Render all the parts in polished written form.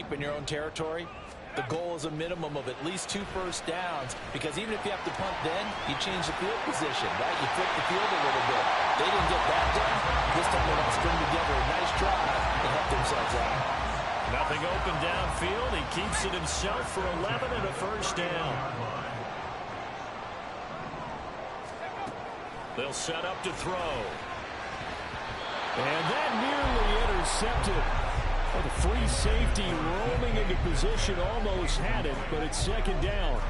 deep in your own territory, the goal is a minimum of at least 2 first downs, because even if you have to punt then, you change the field position, right? You flip the field a little bit. They didn't get that done. This time they want to string together a nice drive and help themselves out. Nothing open downfield. He keeps it himself for 11 and a first down. They'll set up to throw. And that nearly intercepted. Well, the free safety rolling into position almost had it, but it's second down.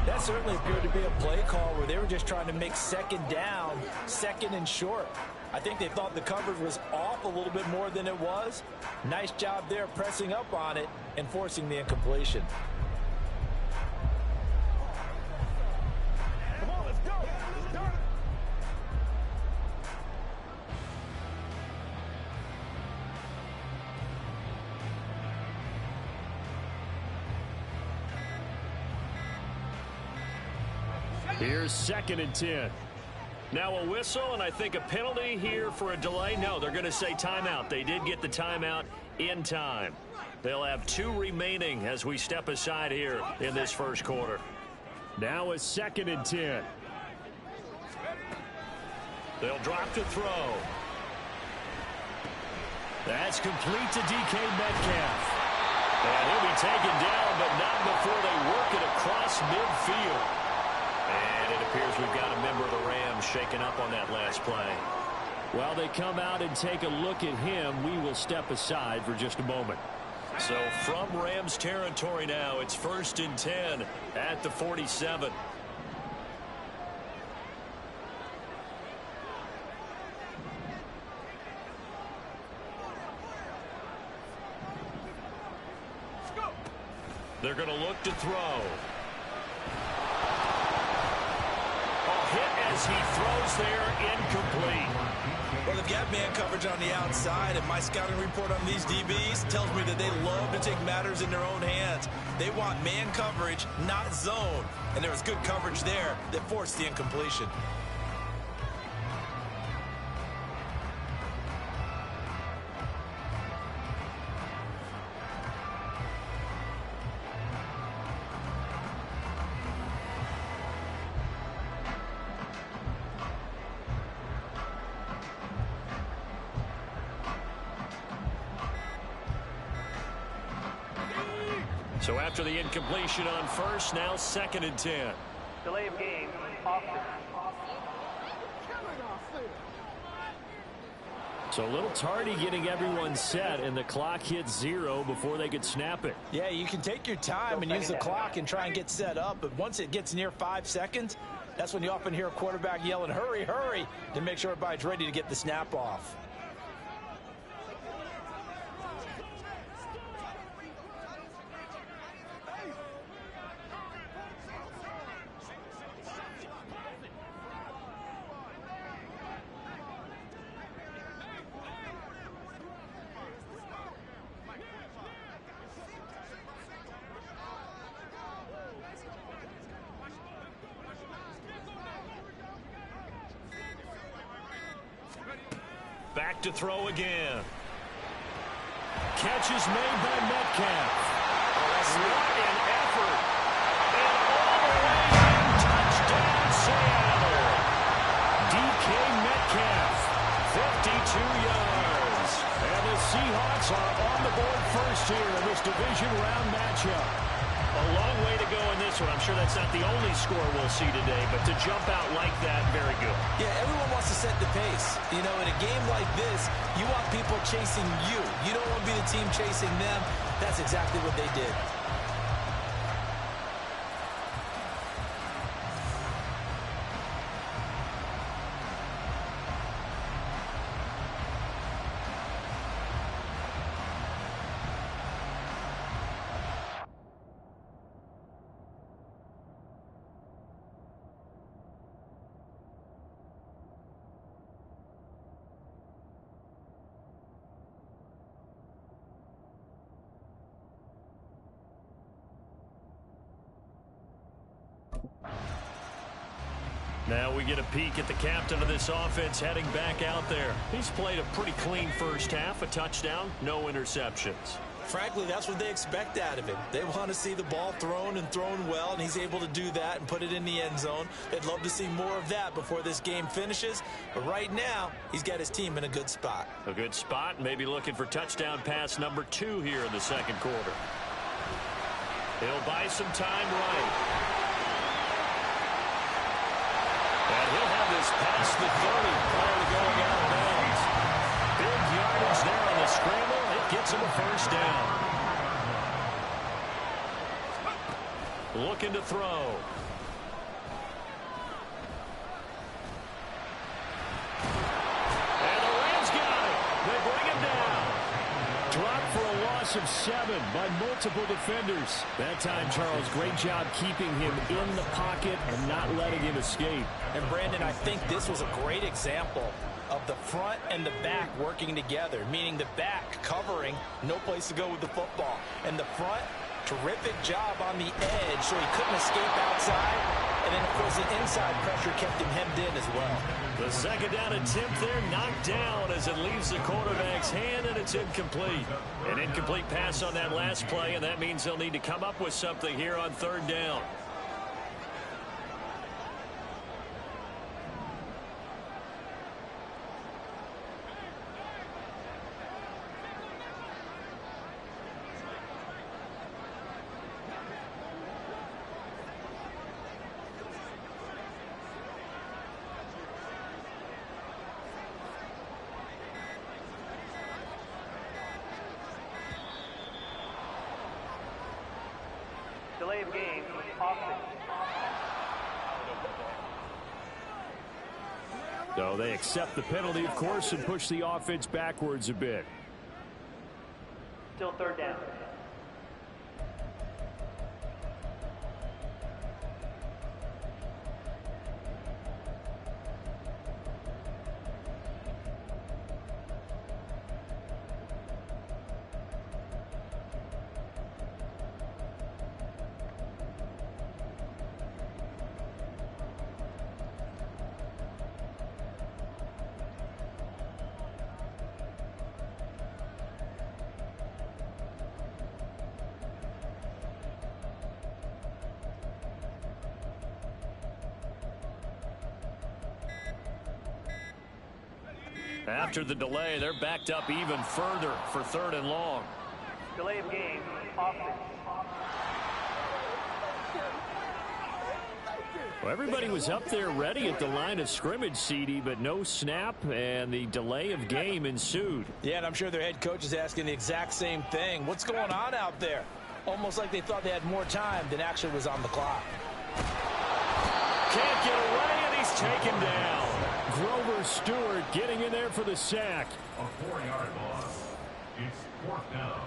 That certainly appeared to be a play call where they were just trying to make second down, second and short. I think they thought the coverage was off a little bit more than it was. Nice job there pressing up on it and forcing the incompletion. Come on, let's go. Here's second and 10. Now a whistle, and I think a penalty here for a delay. No, they're going to say timeout. They did get the timeout in time. They'll have 2 remaining as we step aside here in this first quarter. Now a second and 10. They'll drop to throw. That's complete to DK Metcalf. And he'll be taken down, but not before they work it across midfield. And it appears we've got a member of the Rams shaken up on that last play. While they come out and take a look at him, we will step aside for just a moment. So from Rams territory now, it's 1st and 10 at the 47. They're going to look to throw. Hit as he throws there, incomplete. Well, they've got man coverage on the outside, and my scouting report on these DBs tells me that they love to take matters in their own hands. They want man coverage, not zone. And there was good coverage there that forced the incompletion. So after the incompletion on first, now 2nd and 10. Delay of game, offense. So a little tardy getting everyone set, and the clock hits 0 before they could snap it. Yeah, you can take your time and use the clock and try and get set up, but once it gets near 5 seconds, that's when you often hear a quarterback yelling, hurry, hurry, to make sure everybody's ready to get the snap off. Back to throw again. Catch is made by Metcalf. What an effort. And all the way in, touchdown Seattle. DK Metcalf, 52 yards. And the Seahawks are on the board first here in this division round matchup. A long way to go in this one. I'm sure that's not the only score we'll see today, but to jump out like that, very good. Yeah, everyone wants to set the pace. You know, in a game like this, you want people chasing you. You don't want to be the team chasing them. That's exactly what they did. Now we get a peek at the captain of this offense heading back out there. He's played a pretty clean first half, a touchdown, no interceptions. Frankly, that's what they expect out of him. They want to see the ball thrown and thrown well, and he's able to do that and put it in the end zone. They'd love to see more of that before this game finishes. But right now, he's got his team in a good spot. A good spot, maybe looking for touchdown pass number 2 here in the second quarter. He'll buy some time right. And he'll have this past the 30 prior to going out of bounds. Big yardage there on the scramble. It gets him a first down. Looking to throw. And the Rams got it. They bring him down. Dropped for a loss of 7 by multiple defenders. That time, Charles, great job keeping him in the pocket and not letting him escape. And Brandon, I think this was a great example of the front and the back working together, meaning the back covering, no place to go with the football. And the front, terrific job on the edge so he couldn't escape outside. And then, of course, the inside pressure kept him hemmed in as well. The second down attempt there knocked down as it leaves the quarterback's hand, and it's incomplete. An incomplete pass on that last play, and that means they'll need to come up with something here on third down. Delay of game, offense. So they accept the penalty, of course, and push the offense backwards a bit. Still third down. After the delay, they're backed up even further for third and long. Delay of game, offense. Well, everybody was up there ready at the line of scrimmage, CD, but no snap, and the delay of game ensued. Yeah, and I'm sure their head coach is asking the exact same thing. What's going on out there? Almost like they thought they had more time than actually was on the clock. Can't get away, and he's taken down. Grover Stewart getting in there for the sack. A 4-yard loss. It's fourth down.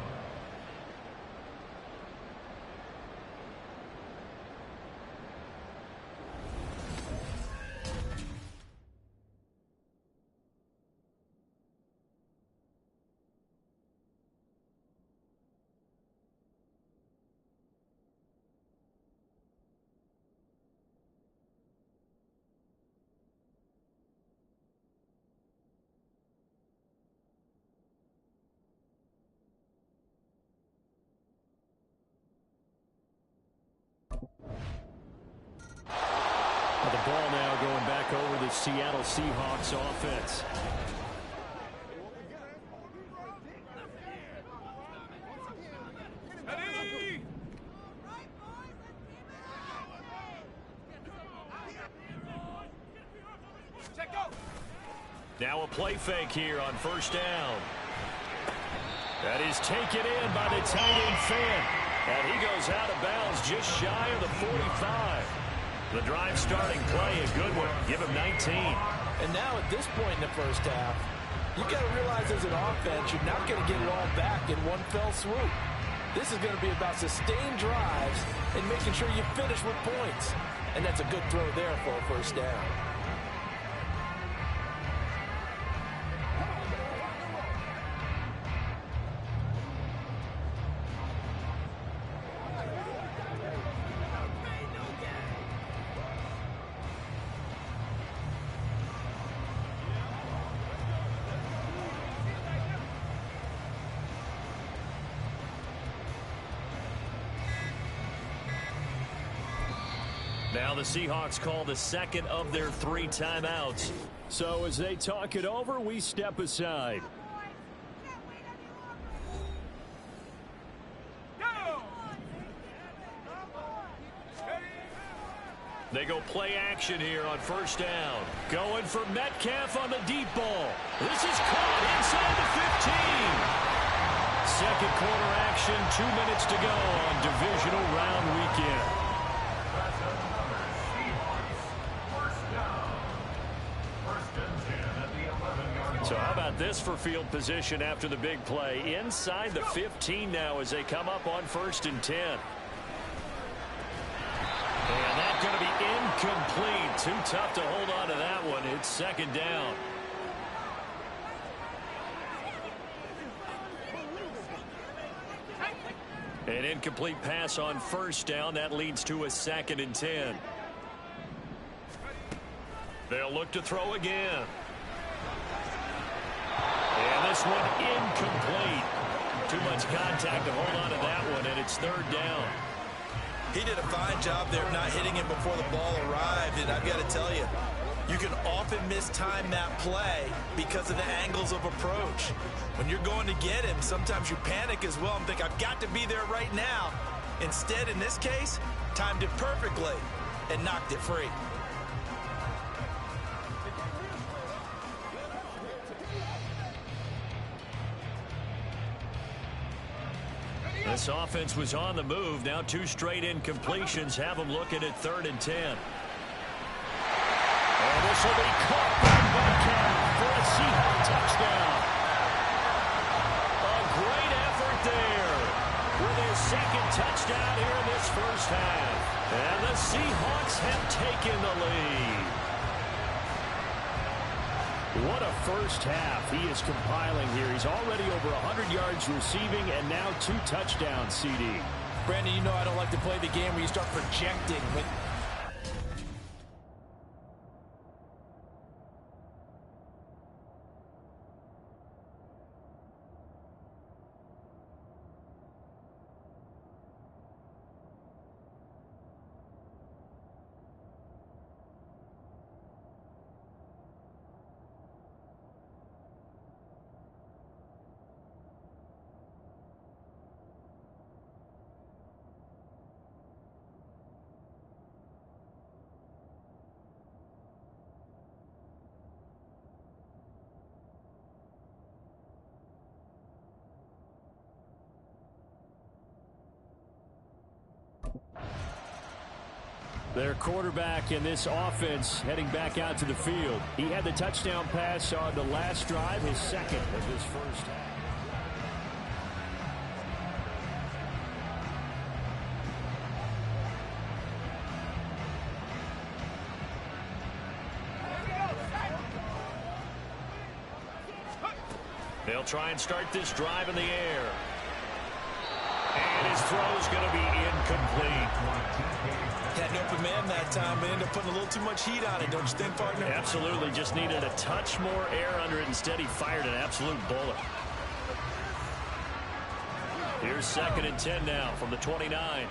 The ball now going back over the Seattle Seahawks offense. Now a play fake here on first down. That is taken in by the tight end Finn. And he goes out of bounds just shy of the 45. The drive starting play, a good one. Give him 19. And now at this point in the first half, you've got to realize as an offense, you're not going to get it all back in one fell swoop. This is going to be about sustained drives and making sure you finish with points. And that's a good throw there for a first down. Now the Seahawks call the second of their 3 timeouts. So as they talk it over, we step aside. They go play action here on first down. Going for Metcalf on the deep ball. This is caught inside the 15. Second quarter action, 2 minutes to go on divisional round weekend. So how about this for field position after the big play? Inside the 15 now as they come up on 1st and 10. And that's going to be incomplete. Too tough to hold on to that one. It's 2nd down. An incomplete pass on 1st down. That leads to a 2nd and 10. They'll look to throw again. And this one incomplete. Too much contact to hold on to that one, and it's 3rd down. He did a fine job there of not hitting him before the ball arrived, and I've got to tell you, you can often mistime that play because of the angles of approach. When you're going to get him, sometimes you panic as well and think, I've got to be there right now. Instead, in this case, timed it perfectly and knocked it free. This offense was on the move. Now 2 straight incompletions have them looking at 3rd and 10. And this will be caught by Metcalf for a Seahawks touchdown. A great effort there with his 2nd touchdown here in this first half. And the Seahawks have taken the lead. What a first half he is compiling here. He's already over 100 yards receiving and now 2 touchdowns, CD. Brandon, you know I don't like to play the game where you start projecting. Their quarterback in this offense heading back out to the field. He had the touchdown pass on the last drive, his 2nd of his first half. They'll try and start this drive in the air. And his throw is going to be incomplete. Had no command that time, but ended up putting a little too much heat on it, don't you think, partner? Absolutely. Just needed a touch more air under it. Instead, he fired an absolute bullet. Here's 2nd and 10 now from the 29.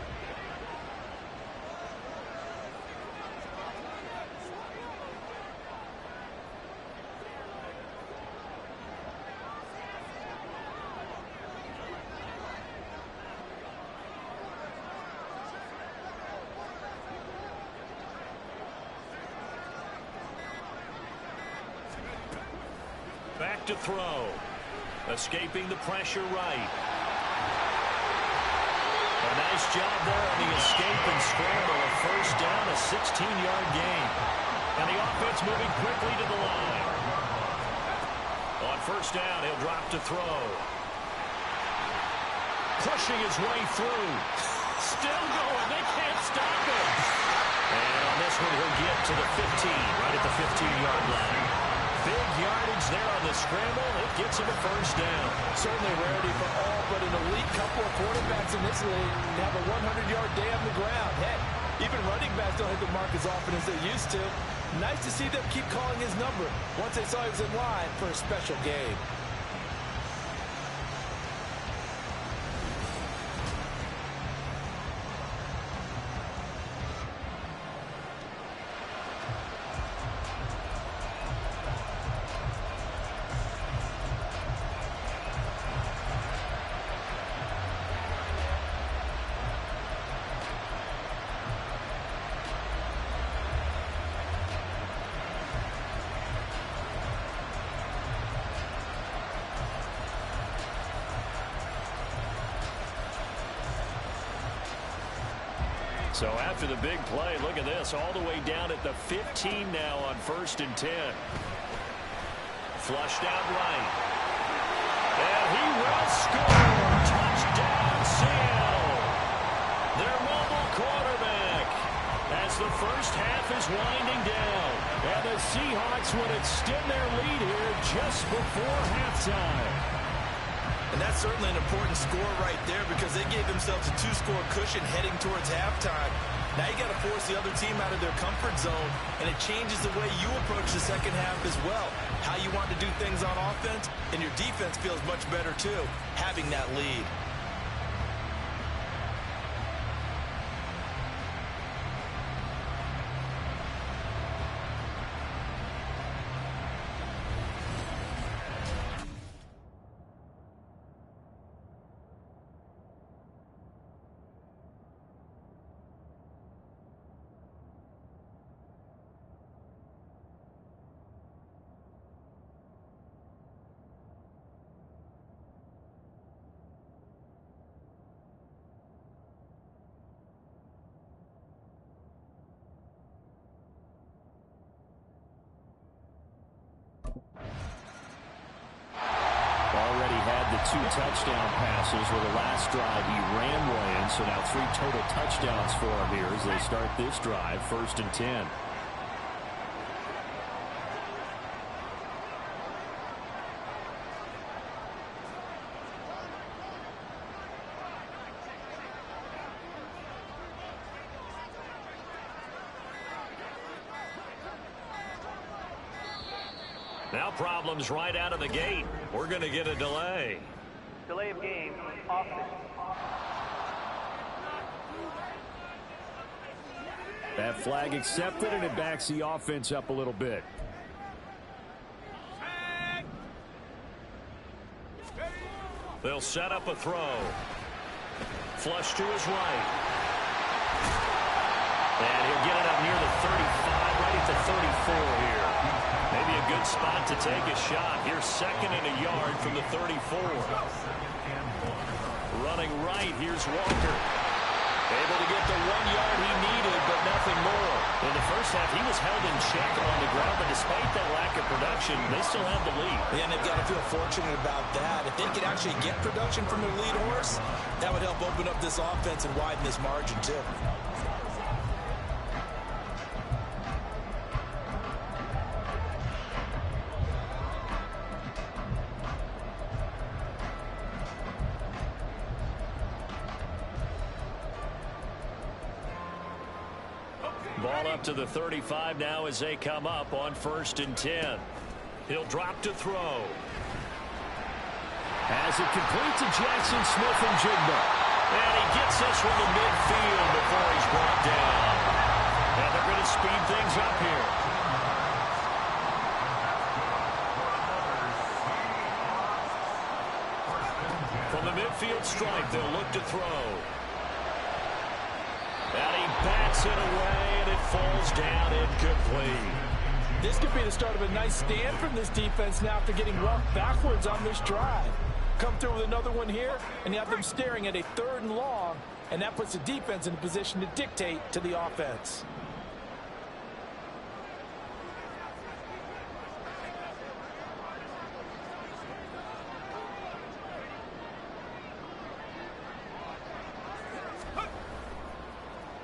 Back to throw. Escaping the pressure right. A nice job there on the escape and scramble. A first down, a 16-yard gain. And the offense moving quickly to the line. On first down, he'll drop to throw. Pushing his way through. Still going. They can't stop him. And on this one, he'll get to the 15, right at the 15-yard line. Big yardage there on the scramble. It gets him a first down. Certainly a rarity for all, but an elite couple of quarterbacks in this league have a 100-yard day on the ground. Heck, even running backs don't hit the mark as often as they used to. Nice to see them keep calling his number once they saw he was in line for a special game. So after the big play, look at this, all the way down at the 15 now on 1st and 10. Flushed out right. And he will score. Touchdown, Seattle. Their mobile quarterback. As the first half is winding down. And the Seahawks would extend their lead here just before halftime. And that's certainly an important score right there because they gave themselves a 2-score cushion heading towards halftime. Now you got to force the other team out of their comfort zone, and it changes the way you approach the second half as well. How you want to do things on offense, and your defense feels much better too, having that lead. Already had the 2 touchdown passes with the last drive he ran one in, so now 3 total touchdowns for him here as they start this drive, 1st and 10. Now problems right out of the gate. We're going to get a delay. Delay of game, offense. That flag accepted, and it backs the offense up a little bit. They'll set up a throw. Flush to his right. And he'll get it up near the 35, right at the 34 here. Maybe a good spot to take a shot. Here's 2nd and a yard from the 34. Running right, here's Walker. Able to get the 1 yard he needed, but nothing more. In the first half, he was held in check on the ground, but despite that lack of production, they still have the lead. Yeah, and they've got to feel fortunate about that. If they could actually get production from their lead horse, that would help open up this offense and widen this margin, too. Ball up to the 35 now as they come up on 1st and 10. He'll drop to throw. As it complete to Jackson Smith-Njigba. And he gets this from the midfield before he's brought down. And they're going to speed things up here. From the midfield stripe, they'll look to throw. And he bats it away, and it falls down incomplete. This could be the start of a nice stand from this defense now after getting walked backwards on this drive. Come through with another one here, and you have them staring at a 3rd and long, and that puts the defense in a position to dictate to the offense.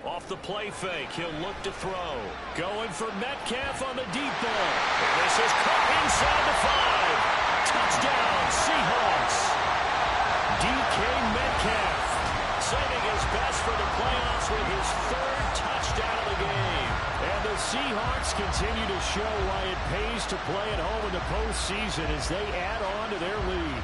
Off the play fake, he'll look to throw. Going for Metcalf on the deep ball. And this is cut inside the 5. Touchdown, Seahawks. DK Metcalf saving his best for the playoffs with his 3rd touchdown of the game. And the Seahawks continue to show why it pays to play at home in the postseason as they add on to their lead.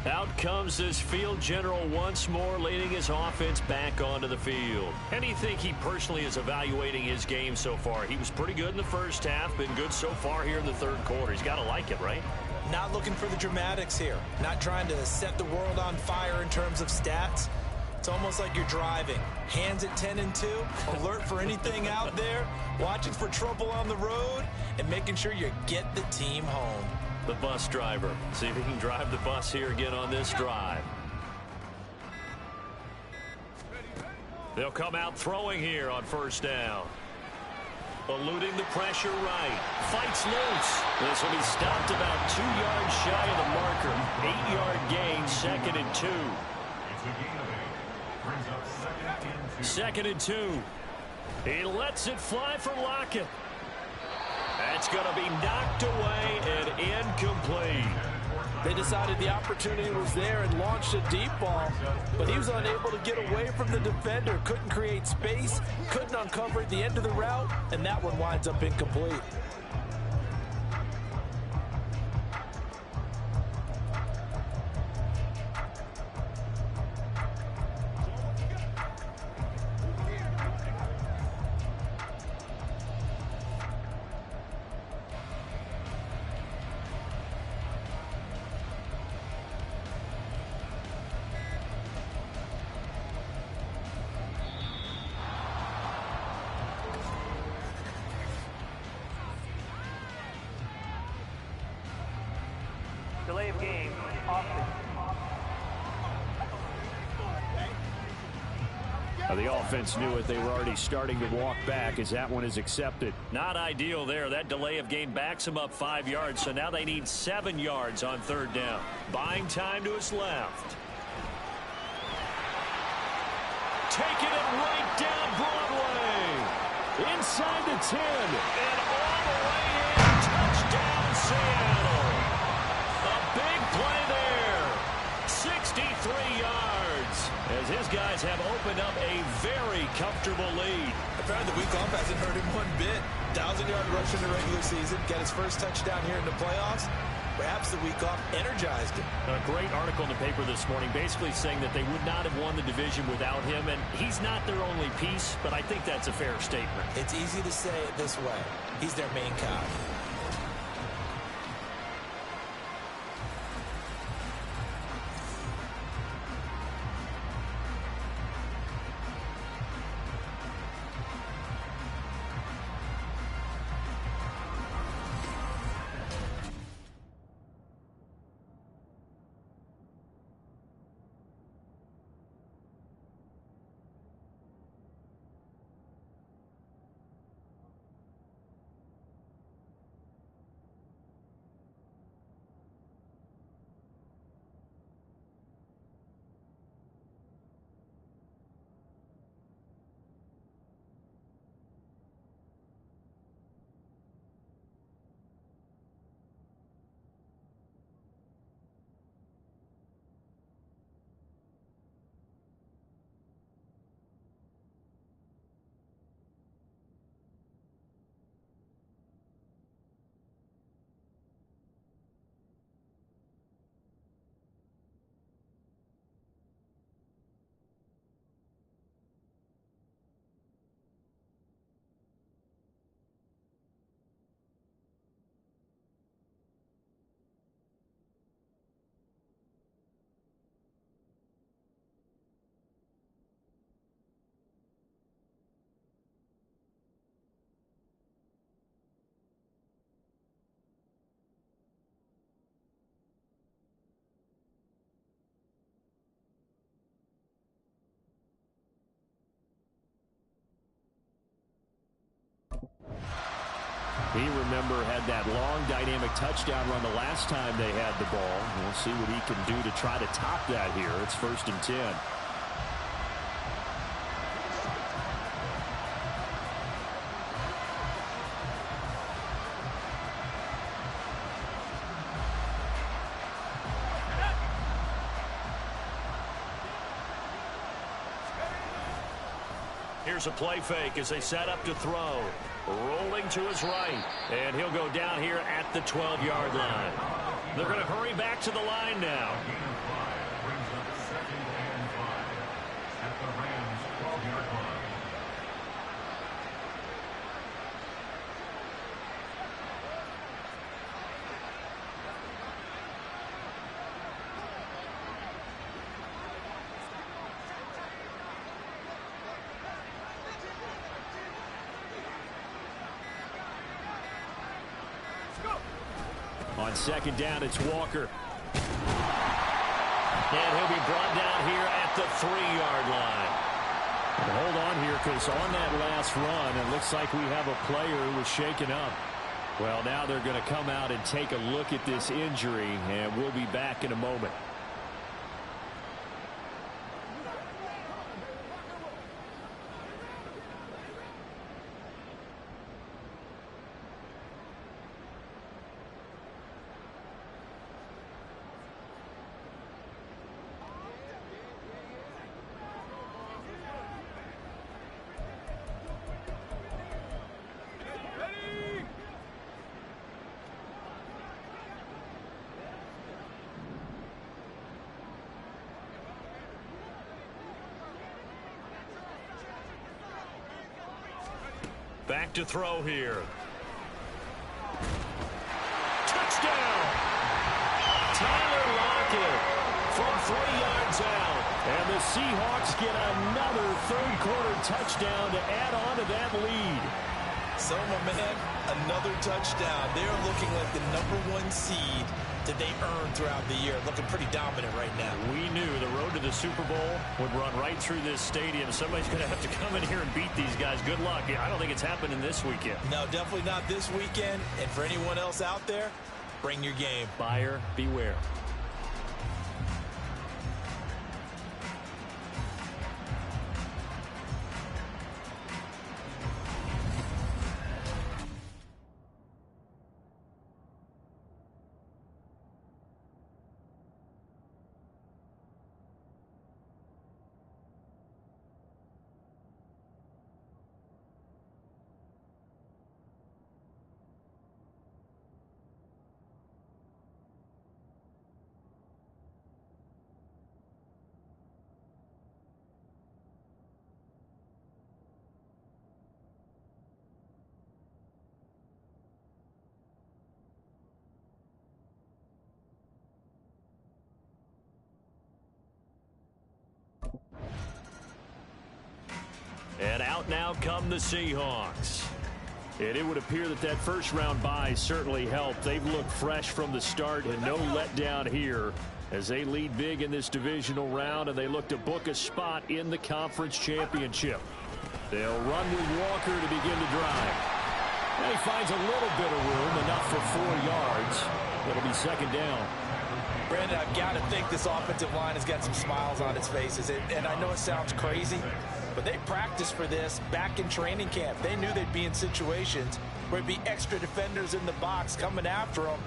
Out comes this field general once more, leading his offense back onto the field. How do you think he personally is evaluating his game so far? He was pretty good in the first half, been good so far here in the third quarter. He's got to like it, right? Not looking for the dramatics here. Not trying to set the world on fire in terms of stats. It's almost like you're driving. Hands at 10 and 2, alert for anything out there, watching for trouble on the road, and making sure you get the team home. The bus driver. See if he can drive the bus here again on this drive. They'll come out throwing here on first down. Eluding the pressure right. Fights loose. This will be stopped about 2 yards shy of the marker. 8-yard gain, 2nd and 2. It's a gain of 8. Brings up 2nd and 2. He lets it fly for Lockett. That's going to be knocked away and incomplete. They decided the opportunity was there and launched a deep ball, but he was unable to get away from the defender, couldn't create space, couldn't uncover at the end of the route, and that one winds up incomplete. Delay of game, offense. The offense knew it. They were already starting to walk back as that one is accepted. Not ideal there. That delay of game backs them up 5 yards, so now they need 7 yards on third down. Buying time to his left. Taking it right down Broadway. Inside the 10. And all the way in. Touchdown, Seattle. A big play there. 63 yards. As his guys have opened up a very comfortable lead. Apparently the week off hasn't hurt him one bit. 1,000-yard rush in the regular season. Get his first touchdown here in the playoffs. Perhaps the week off energized him. A great article in the paper this morning basically saying that they would not have won the division without him, and he's not their only piece, but I think that's a fair statement. It's easy to say it this way. He's their main cog. He, remember, had that long dynamic touchdown run the last time they had the ball. We'll see what he can do to try to top that here. It's 1st and 10. Here's a play fake as they set up to throw. Rolling to his right. And he'll go down here at the 12-yard line. They're going to hurry back to the line now. Gain of 5 brings up 2nd and 5 at the Rams' 12-yard line. On 2nd down, it's Walker. And he'll be brought down here at the 3-yard line. And hold on here, because on that last run, it looks like we have a player who was shaken up. Well, now they're going to come out and take a look at this injury, and we'll be back in a moment. Back to throw here. Touchdown! Tyler Lockett from 3 yards out. And the Seahawks get another third-quarter touchdown to add on to that lead. So, my man, another touchdown. They're looking like the #1 seed that they earned throughout the year. Looking pretty dominant right now. We knew the road to the Super Bowl would run right through this stadium. Somebody's going to have to come in here and beat these guys. Good luck. I don't think it's happening this weekend. No, definitely not this weekend. And for anyone else out there, bring your game. Buyer beware. And out now come the Seahawks. And it would appear that that first-round bye certainly helped. They've looked fresh from the start and no letdown here as they lead big in this divisional round, and they look to book a spot in the conference championship. They'll run with Walker to begin the drive. And he finds a little bit of room, enough for 4 yards. It'll be 2nd down. Brandon, I've got to think this offensive line has got some smiles on its faces. And I know it sounds crazy, but they practiced for this back in training camp. They knew they'd be in situations where it'd be extra defenders in the box coming after them,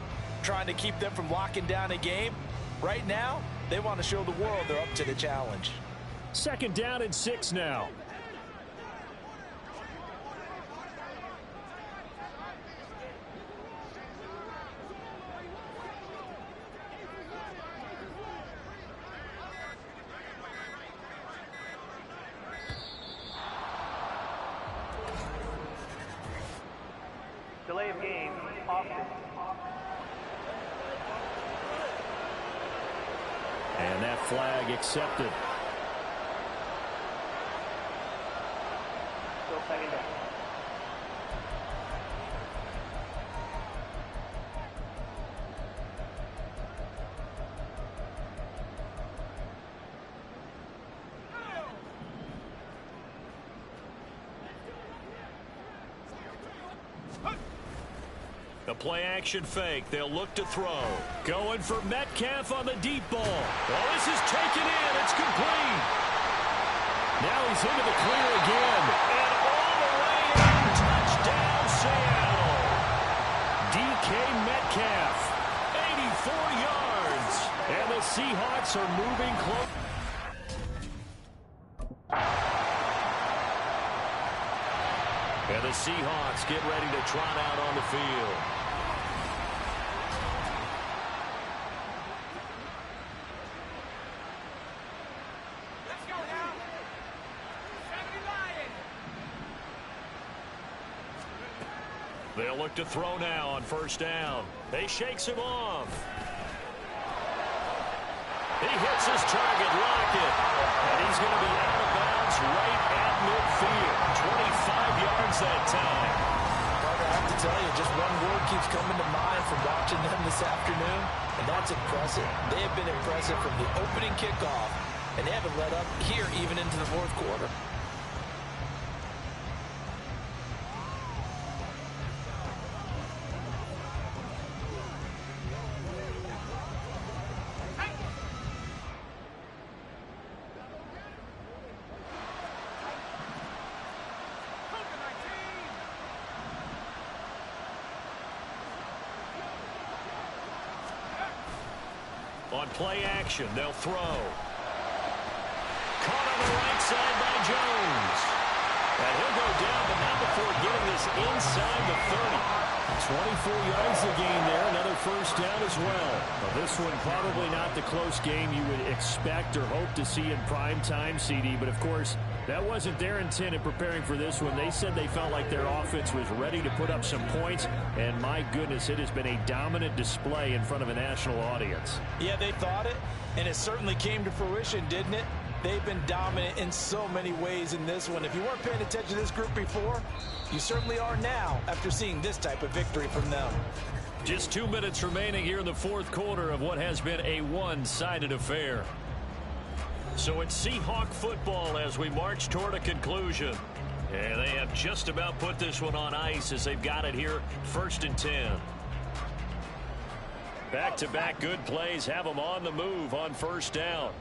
trying to keep them from locking down a game. Right now, they want to show the world they're up to the challenge. 2nd down and 6 now. Delay of game, offense. And that flag accepted. Still 2nd down. The play-action fake. They'll look to throw. Going for Metcalf on the deep ball. Oh, this is taken in. It's complete. Now he's into the clear again. And all the way in. Touchdown, Seattle. DK Metcalf, 84 yards. And the Seahawks are moving close. And the Seahawks get ready to trot out on the field. They'll look to throw now on first down. He shakes him off. He hits his target, Lockett. And he's going to be out of bounds right at midfield. 25 yards that time. Carter, I have to tell you, just one word keeps coming to mind from watching them this afternoon, and that's impressive. They have been impressive from the opening kickoff, and they haven't let up here even into the fourth quarter. On play action, they'll throw. Caught on the right side by Jones. And he'll go down, but not before getting this inside the 30. 24 yards a gain there. Another first down as well. Well, this one probably not the close game you would expect or hope to see in prime time, CD. But, of course, that wasn't their intent in preparing for this one. They said they felt like their offense was ready to put up some points. And, my goodness, it has been a dominant display in front of a national audience. Yeah, they thought it, and it certainly came to fruition, didn't it? They've been dominant in so many ways in this one. If you weren't paying attention to this group before, you certainly are now after seeing this type of victory from them. Just 2 minutes remaining here in the fourth quarter of what has been a one-sided affair. So it's Seahawk football as we march toward a conclusion. And they have just about put this one on ice as they've got it here, 1st and 10. Back-to-back good plays have them on the move on first down.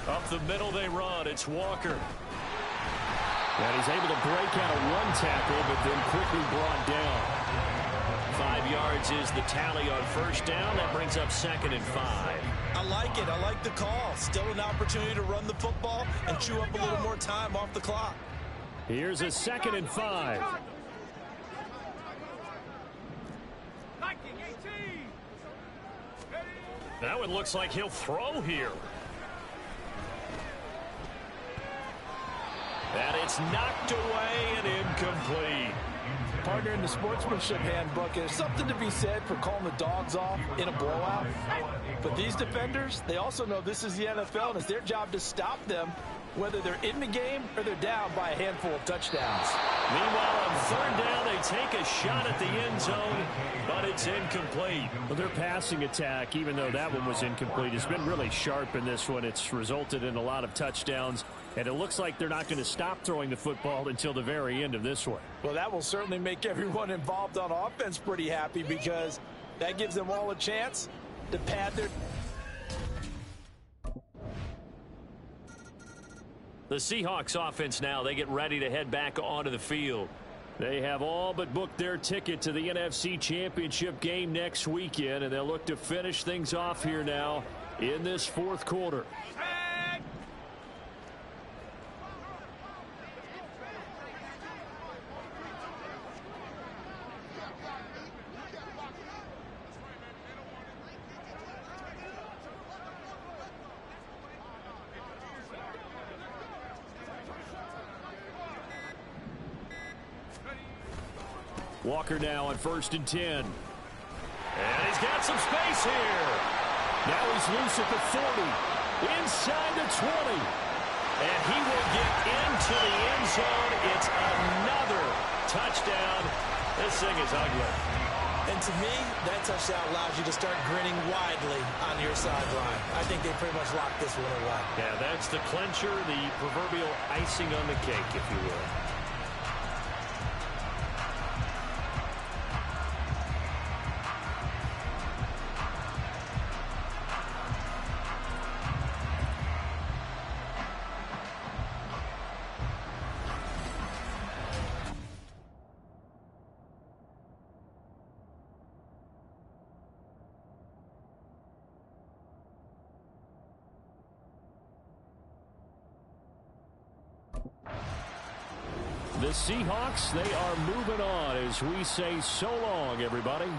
Up the middle they run. It's Walker. And he's able to break out of one tackle, but then quickly brought down. 5 yards is the tally on first down. That brings up 2nd and 5. I like it. I like the call. Still an opportunity to run the football and chew up a little more time off the clock. Here's a 2nd and 5. Now it looks like he'll throw here. And it's knocked away and incomplete. Partner, in the sportsmanship handbook, there's something to be said for calling the dogs off in a blowout. But these defenders, they also know this is the NFL, and it's their job to stop them, whether they're in the game or they're down by a handful of touchdowns. Meanwhile, on 3rd down, they take a shot at the end zone, but it's incomplete. Well, their passing attack, even though that one was incomplete, has been really sharp in this one. It's resulted in a lot of touchdowns. And it looks like they're not going to stop throwing the football until the very end of this one. Well, that will certainly make everyone involved on offense pretty happy because that gives them all a chance to pad their... The Seahawks offense now, they get ready to head back onto the field. They have all but booked their ticket to the NFC Championship game next weekend, and they'll look to finish things off here now in this fourth quarter. Walker now on 1st and 10. And he's got some space here. Now he's loose at the 40. Inside the 20. And he will get into the end zone. It's another touchdown. This thing is ugly. And to me, that touchdown allows you to start grinning widely on your sideline. I think they pretty much locked this one away. Yeah, that's the clincher, the proverbial icing on the cake, if you will. The Seahawks, they are moving on as we say so long, everybody.